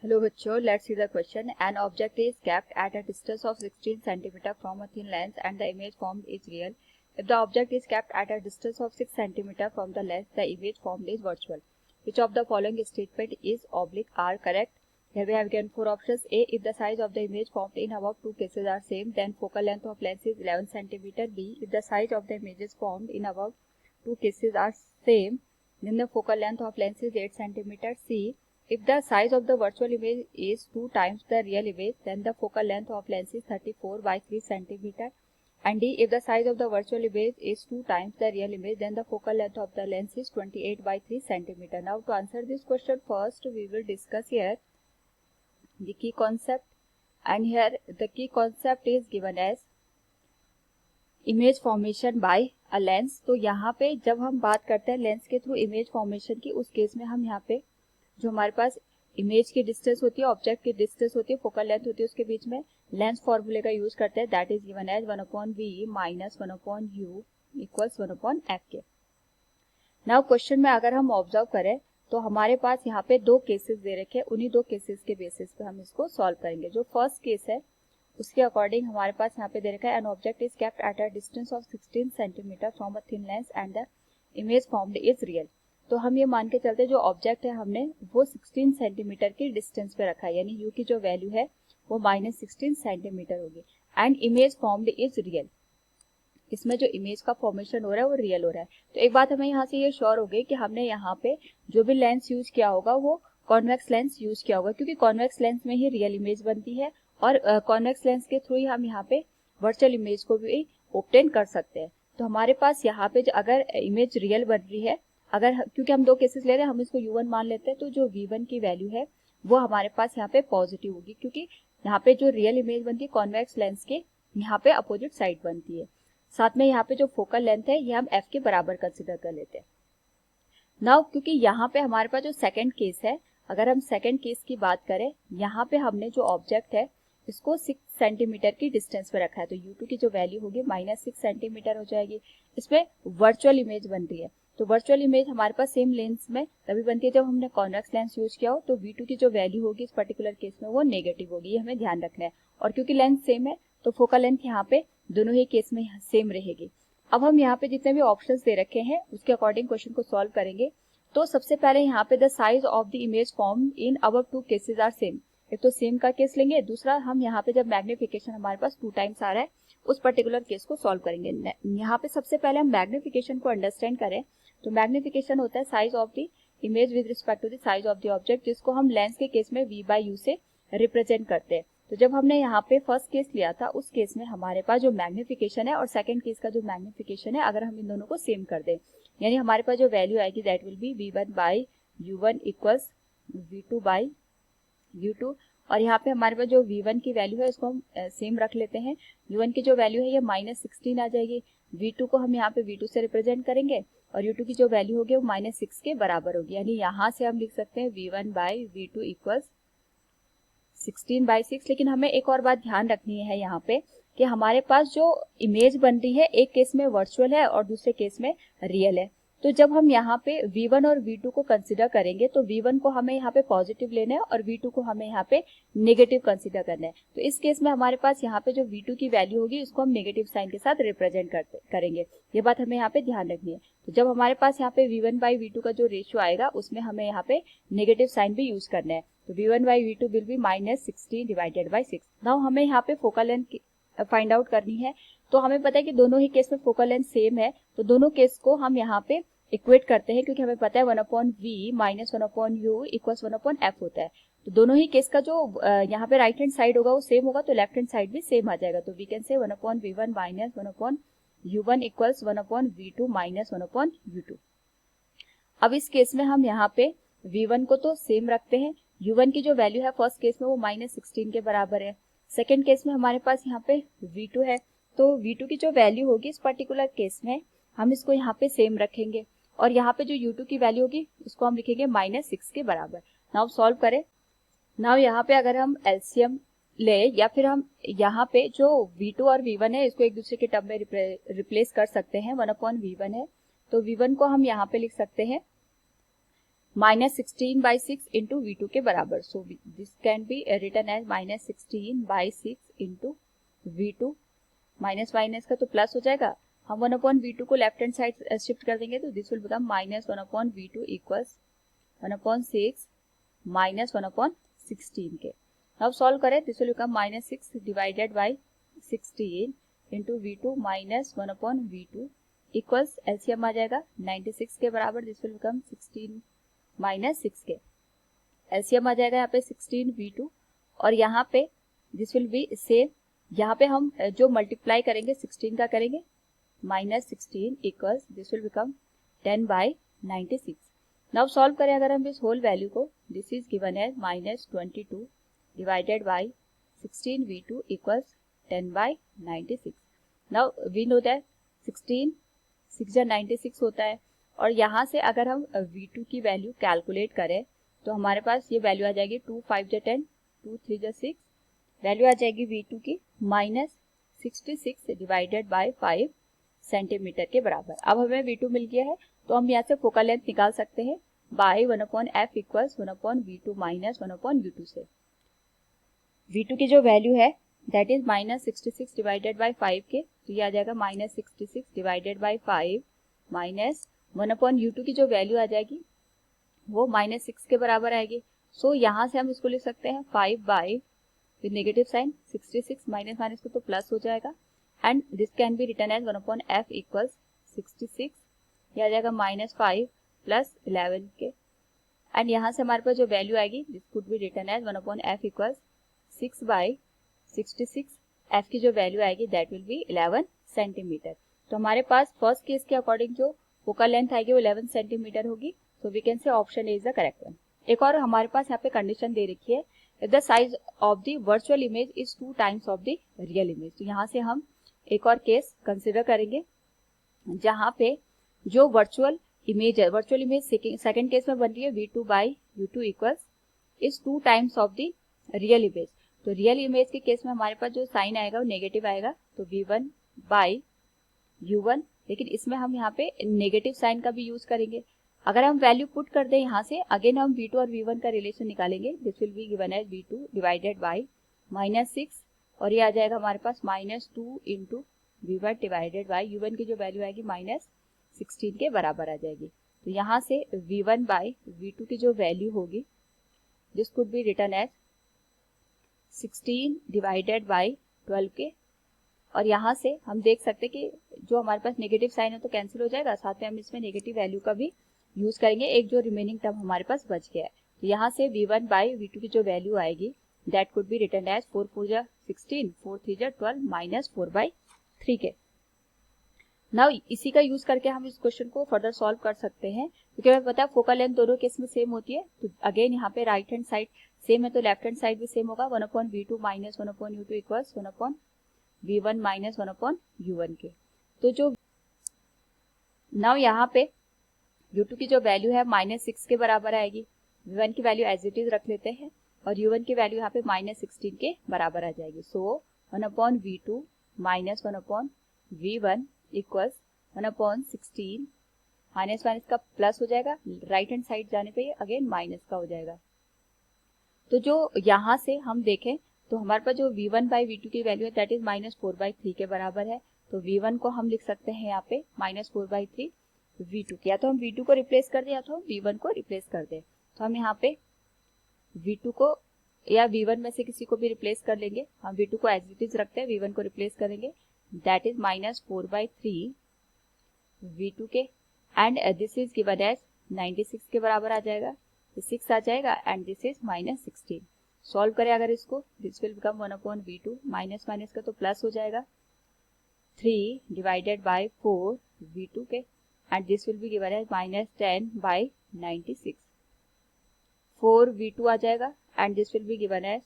Hello बच्चों, let's see the question. An object is kept at a distance of 16 cm from a thin lens and the image formed is real. If the object is kept at a distance of 6 cm from the lens, the image formed is virtual. Which of the following statement is are correct? Here we have given four options. A. If the size of the image formed in above two cases are same, then focal length of lens is 11 cm. B. If the size of the images formed in above two cases are same, then the focal length of lens is 8 cm. C. If the size of the virtual image is 2 times the real image, then the focal length of lens is 34 by 3 cm. And D. If the size of the virtual image is 2 times the real image, then the focal length of the lens is 28 by 3 cm. Now to answer this question, first we will discuss here the key concept, and here the key concept is given as image formation by a lens. तो यहाँ पे जब हम बात करते हैं lens के through image formation की, उस केस में हम यहाँ पे जो हमारे पास इमेज की डिस्टेंस होती है, ऑब्जेक्ट की डिस्टेंस होती है, फोकल लेंथ होती है, उसके बीच में लेंस फॉर्मूले का यूज करते हैं. That is given as 1/v minus 1/u equals 1/f. Now question में अगर हम ऑब्जर्व करें तो हमारे पास यहाँ पे दो केसेस दे रखे हैं. उन्हीं दो केसेस के बेसिस पे हम इसको सॉल्व करेंगे. जो फर्स्ट केस है उसके अकॉर्डिंग हमारे पास यहाँ पे दे रखा है an object is kept at a distance of 16 centimetre from a thin lens and the image formed is real. तो हम ये मान के चलते जो ऑब्जेक्ट है हमने वो 16 सेंटीमीटर की डिस्टेंस पे रखा है, यानी यू की जो वैल्यू है वो -16 सेंटीमीटर होगी. And image formed is real. इसमें जो इमेज का फॉर्मेशन हो रहा है वो रियल हो रहा है. तो एक बात हमें यहाँ से ये श्योर हो गई कि हमने यहाँ पे जो भी लेंस यूज किया होगा वो कॉन्वेक्स लेंस यूज किया होगा, क्योंकि कॉन्वेक्स लेंस में ही रियल इमेज बनती है और कॉन्वेक्स लेंस के थ्रू ही हम यहाँ पे वर्चुअल इमेज को भी ऑब्टेन कर सकते हैं. तो हमारे पास यहाँ पे अगर इमेज रियल बन रही है, अगर क्योंकि हम दो केसेस ले रहे हैं, हम इसको u1 मान लेते हैं, तो जो v1 की वैल्यू है वो हमारे पास यहाँ पे पॉजिटिव होगी, क्योंकि यहाँ पे जो रियल इमेज बनती है कॉन्वेक्स लेंस के यहाँ पे अपोजिट साइड बनती है. साथ में यहाँ पे जो फोकल लेंथ है ये हम f के बराबर कंसिडर कर लेते हैं. नाउ क्योंकि यहाँ पे हमारे पास जो सेकंड केस है, अगर हम सेकंड केस की बात करें, यहाँ पे हमने जो ऑब्जेक्ट है इसको 6 सेंटीमीटर की डिस्टेंस पे रखा है, तो u2 की जो वैल्यू होगी -6 सेंटीमीटर हो जाएगी. इसमें वर्चुअल इमेज बन रही है, तो वर्चुअल इमेज हमारे पास सेम लेंस में तभी बनती है जब हमने कॉन्वेक्स लेंस यूज किया हो. तो v2 की जो वैल्यू होगी इस पर्टिकुलर केस में वो नेगेटिव होगी, ये हमें ध्यान रखना है. और क्योंकि लेंस सेम है तो फोकल लेंथ यहाँ पे दोनों ही केस में सेम रहेगी. अब हम यहाँ पे जितने भी ऑप्शंस दे रखे हैं उसके अकॉर्डिंग क्वेश्चन को सॉल्व करेंगे. तो सबसे पहले यहाँ पे the size of the image form in above two cases are same. एक तो सेम का केस लेंगे, दूसरा हम यहाँ पे जब मैग्निफिकेशन हमारे पास 2 टाइम्स आ रहा है उस पर्टिकुलर केस को सॉल्व करेंगे. यहाँ पे सबसे पहले हम मैग्निफिकेशन को अंडरस्टैंड करें तो मैग्निफिकेशन होता है size of the image with respect to the size of the object, जिसको हम लेंस के केस में v/u से रिप्रेजेंट करते हैं. तो जब हमने यहाँ पे फर्स्ट केस लिया था उस केस में हमारे पास जो मैग्निफिकेशन है और सेकंड केस का जो मैग्निफिकेशन है, अगर हम इन दोनों को सेम कर दें, यानी हमारे पास जो वैल्यू आएगी that will B v1/u1 equals v2/u2. और यहाँ पे हमारे पास जो v1 की वैल्यू है उसको हम सेम रख लेते हैं. u1 की जो वैल्यू है ये -16 आ जाएगी. v2 को हम यहाँ पे v2 से रिप्रेजेंट करेंगे और u2 की जो वैल्यू होगी वो -6 के बराबर होगी, यानी यहाँ से हम लिख सकते हैं v1/v2 इक्वल्स 16/6. लेकिन हमें एक और बात ध्यान रखनी है यहाँ पे कि हमारे पास जो इमेज बन रही है एक केस में वर्चुअल है और दूसरे केस में रियल है. तो जब हम यहाँ पे v1 और v2 को कंसिडर करेंगे तो v1 को हमें यहाँ पे पॉजिटिव लेना है और v2 को हमें यहाँ पे नेगेटिव कंसिडर करना है. तो इस केस में हमारे पास यहाँ पे जो v2 की वैल्यू होगी उसको हम नेगेटिव साइन के साथ रिप्रेजेंट करेंगे. ये बात हमें यहाँ पे ध्यान रखनी है. तो जब हमारे पास यहाँ पे v1/v2 का जो रेशियो आएगा उसमें हमें यहाँ पे नेगेटिव साइन भी यूज करना है. तो v1/v2 will be -16 divided by 6. Now हमें यहाँ पे फोकल लेंथ फाइंड आउट करनी है. तो हमें पता है कि दोनों ही केस में फोकल लेंथ सेम है, तो दोनों केस को हम यहाँ पे इक्वेट करते हैं, क्योंकि हमें पता है 1/v minus 1/u equals 1/f होता है. तो दोनों ही केस का जो यहाँ पे राइट हैंड साइड होगा वो सेम होगा, तो लेफ्ट हैंड साइड भी सेम आ जाएगा. तो वी कैन से 1/v1 minus 1/u1 equals 1/v2 minus 1/u2. अब इस केस में हम यहाँ पे v1 को तो सेम रखते हैं. u1 की जो वैल्यू है फर्स्ट केस में वो -16 के बराबर है. सेकेंड केस में हमारे पास यहाँ पे v2 है, तो v2 की जो वैल्यू होगी इस पर्टिकुलर केस में हम इसको यहाँ पे सेम रखेंगे और यहाँ पे जो u2 की वैल्यू होगी उसको हम लिखेंगे -6 के बराबर. नाउ सॉल्व करें. नाउ यहाँ पे अगर हम एलसीएम ले या फिर हम यहाँ पे जो v2 और v1 है इसको एक दूसरे के टर्म में रिप्लेस कर सकते हैं. 1/v1 है तो v1 को हम यहाँ पे लिख सकते हैं -16/6 इंटू V2 के बराबर। So this can be written as -16/6 into V2, minus minus का तो प्लस हो जाएगा, हम 1/V2 को लेफ्ट हैंड साइड शिफ्ट कर देंगे तो this will become -1/V2 equals 1/6 -1/16 के। अब सॉल्व करें, this will become -6 divided by 16 into V2 -1/V2 equals LCM आ जाएगा 96 के बराबर। दिस विल बिकम 16 -6 के, एलसीएम आ जाएगा यहाँ पे 16 V2 और यहाँ पे दिस विल बी सेम, यहाँ पे हम जो मल्टीप्लाई करेंगे 16 का करेंगे -16 equals this will become 10/96। Now solve करें अगर हम इस होल वैल्यू को, this is given as -22 divided by 16 V2 equals 10/96। Now we know that 16 6 96 होता है और यहाँ से अगर हम V2 की वैल्यू कैलकुलेट करें तो हमारे पास ये वैल्यू आ जाएगी 2 5 10 2 3 6, वैल्यू आ जाएगी V2 की -66 डिवाइडेड बाय 5 सेंटीमीटर के बराबर। अब हमें V2 मिल गया है तो हम यहाँ से फोकल लेंथ निकाल सकते हैं bye 1/f equals 1/V2 minus 1/V2 से। V2 की जो वैल्यू है दैट इज -66 डिवाइडेड बाय 5 के, तो ये आ जाएगा -66 डिवाइडेड बाय 5 माइनस 1/U2 की जो वैल्यू आ जाएगी वो -6 के बराबर आएगी। सो यहाँ से हम इसको लिख सकते हैं 5 by with negative sign 66 minus minus को तो प्लस हो जाएगा and this can be written as 1/f equals 66, ये आ जाएगा -5 प्लस 11 के एंड यहाँ से हमारे पास जो वैल्यू आएगी this could be written as 1/f equals 6 by 66, f की जो वैल्यू आएगी दैट विल बी 11 सेंटीमीटर। तो हमारे पास फर्स्ट केस के अकॉर्डिंग जो फोकल लेंथ आएगी वो 11 सेंटीमीटर होगी, so we can say option A is the correct one. एक और हमारे पास यहाँ पे कंडीशन दे रखी है, if the size of the virtual image is 2 times of the real image. तो यहाँ से हम एक और केस कंसिडर करेंगे जहाँ पे जो वर्चुअल इमेज है, वर्चुअल इमेज सेकेंड केस में बन रही है V2 by U2 equals is 2 times of the real image. तो रियल इमेज के केस में हमारे पास जो साइन आएगा वो नेगेटिव आएगा, तो V1 बाई U1, लेकिन इसमें हम यहाँ पे नेगेटिव साइन का भी यूज करेंगे। अगर हम वैल्यू पुट कर दें यहाँ से, अगेन हम V2 और V1 का रिलेशन निकालेंगे, this will be given as V2 divided by -6 और ये आ जाएगा हमारे पास -2 into V1 divided by U1 की जो वैल्यू आएगी -16 के बराबर आ जाएगी। तो यहाँ से V1 बाई V2 की जो वैल्यू होगी this could be written as 16 divided by 12 के, और यहाँ से हम देख सकते हैं कि जो हमारे पास नेगेटिव साइन है तो कैंसिल हो जाएगा, साथ में हम इसमें नेगेटिव वैल्यू का भी यूज करेंगे, एक जो रिमेनिंग टर्म हमारे पास बच गया है। तो यहाँ से V1 बाई V2 की जो वैल्यू आएगी that could be written as 4 4 जा 16 4 3 जा 12 माइनस 4/3 के। नाउ इसी का यूज करके हम इस क्वेश्चन को फर्दर सॉल्व कर सकते हैं, क्योंकि हमें पता है फोकल लेंथ दोनों केस में सेम होती है। तो अगेन यहाँ पे राइट हैंड साइड सेम है तो लेफ्ट हैंड साइड भी सेम होगा, 1/V2 minus 1/U2 equals 1/V1 minus 1/U1 के। तो जो नाउ यहाँ पे U2 की जो वैल्यू है -6 के बराबर आएगी, V1 की वैल्यू एज इट इज रख लेते हैं और U1 की वैल्यू यहाँ पे -16 के बराबर आ जाएगी। सो 1/V2 minus 1/V1 equals 1/16, minus minus का प्लस हो जाएगा, राइट हैंड साइड जाने पे अगेन माइनस का हो जाएगा। तो जो यहाँ से हम देखें तो हमारे पास जो V1 बाई V2 की वैल्यू है दैट इज -4/3 के बराबर है। तो V1 को हम लिख सकते हैं यहाँ पे -4/3 V2 के, या तो हम V2 को रिप्लेस कर दें या तो हम V1 को रिप्लेस कर दें। तो हम यहाँ पे V2 को या V1 में से किसी को भी रिप्लेस कर लेंगे, हम V2 को एज इट इज रखते हैं, V1 को रिप्लेस करेंगे, दैट इज -4/3 V2 के and this is given as 96 के बराबर आ जाएगा, 6 आ जाएगा एंड दिस इज -16। सॉल्व करें अगर इसको, this will become 1/V2 minus minus का तो प्लस हो जाएगा 3 डिवाइडेड बाय 4 V2 के and this will be given as -10/96। 4 V2 आ जाएगा and this will be given as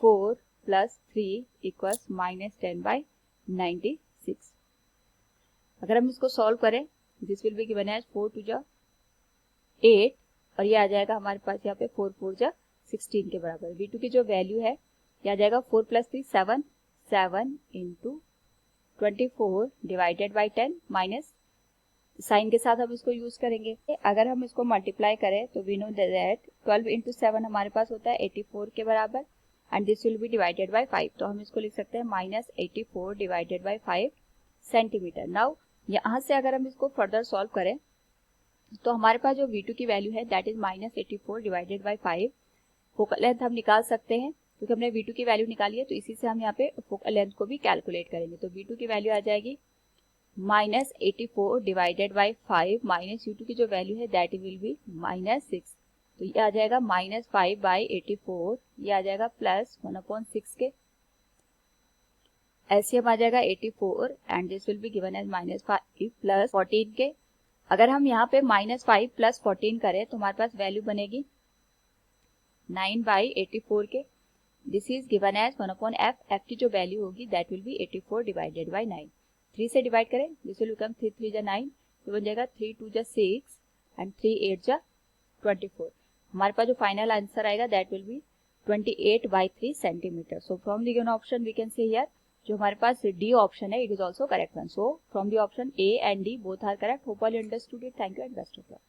4 plus 3 equals -10/96। अगर हम इसको सॉल्व करें this will be given as 4 2 जा 8 और ये आ जाएगा हमारे पास यहाँ पे 4 4 जा 16 के बराबर। V2 की जो वैल्यू है ये आ जाएगा 4 plus 3 7 7 into 24 divided by 10 minus sign के साथ हम इसको यूज करेंगे। अगर हम इसको मल्टीप्लाई करें तो वी नो दैट 12 इंटू 7 हमारे पास होता है 84 के बराबर and this will B divided by 5, तो हम इसको लिख सकते हैं -84 डिवाइडेड बाय 5 सेंटीमीटर। नाउ यहाँ से अगर हम इसको फर्दर सॉल्व करें तो हमारे पास जो V2 की वैल्यू है that is -84 divided by 5। Focal length हम निकाल सकते हैं क्योंकि हमने V2 की वैल्यू निकाली है, तो इसी से हम यहाँ पे फोकल लेंथ को भी कैलकुलेट करेंगे। तो V2 की वैल्यू आ जाएगी -84 डिवाइडेड बाय 5 माइनस U2 की जो वैल्यू है दैट विल बी -6, तो ये आ जाएगा -5 बाई 84, ये आ जाएगा +1/6 के, LCM आ जाएगा 84 and this will be given as -5 plus 14 के। अगर हम यहाँ पे -5 प्लस 14 करें तो हमारे पास वैल्यू बनेगी 9 बाई 84 के। This is given as 1/f, f की जो वैल्यू होगी that will be 84 divided by 9। 3 से डिवाइड करें, दिस विल बिकम 3 3 जा 9, तो बन जाएगा 3 2 जा 6 एंड 3 8 जा 24। हमारे पास जो फाइनल आंसर आएगा that will be 28/3 centimetre. So from the given option we can say here जो हमारे पास डी ऑप्शन है it is also correct one. So from the option A and D both are correct. Hope all you understood it. Thank you and best of luck.